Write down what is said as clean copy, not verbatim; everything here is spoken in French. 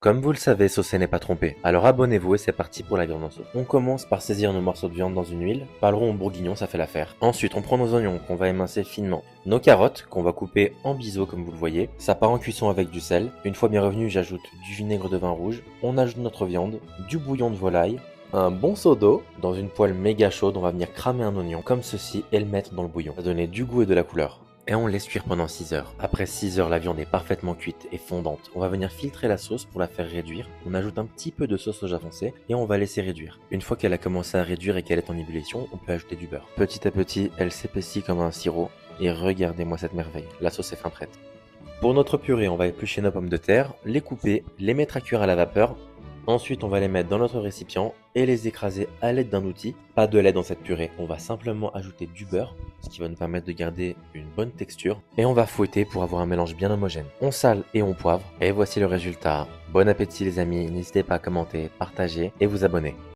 Comme vous le savez, saucer n'est pas trompé. Alors abonnez-vous et c'est parti pour la viande en sauce. On commence par saisir nos morceaux de viande dans une huile. Pas le rond au bourguignon, ça fait l'affaire. Ensuite, on prend nos oignons qu'on va émincer finement. Nos carottes qu'on va couper en biseaux comme vous le voyez. Ça part en cuisson avec du sel. Une fois bien revenu, j'ajoute du vinaigre de vin rouge. On ajoute notre viande, du bouillon de volaille, un bon seau d'eau. Dans une poêle méga chaude, on va venir cramer un oignon comme ceci et le mettre dans le bouillon. Ça va donner du goût et de la couleur. Et on laisse cuire pendant 6 heures. Après 6 heures, la viande est parfaitement cuite et fondante. On va venir filtrer la sauce pour la faire réduire. On ajoute un petit peu de sauce soja foncé et on va laisser réduire. Une fois qu'elle a commencé à réduire et qu'elle est en ébullition, on peut ajouter du beurre. Petit à petit, elle s'épaissit comme un sirop. Et regardez-moi cette merveille, la sauce est fin prête. Pour notre purée, on va éplucher nos pommes de terre, les couper, les mettre à cuire à la vapeur. Ensuite, on va les mettre dans notre récipient et les écraser à l'aide d'un outil. Pas de lait dans cette purée, on va simplement ajouter du beurre, ce qui va nous permettre de garder une bonne texture. Et on va fouetter pour avoir un mélange bien homogène. On sale et on poivre. Et voici le résultat. Bon appétit les amis, n'hésitez pas à commenter, partager et vous abonner.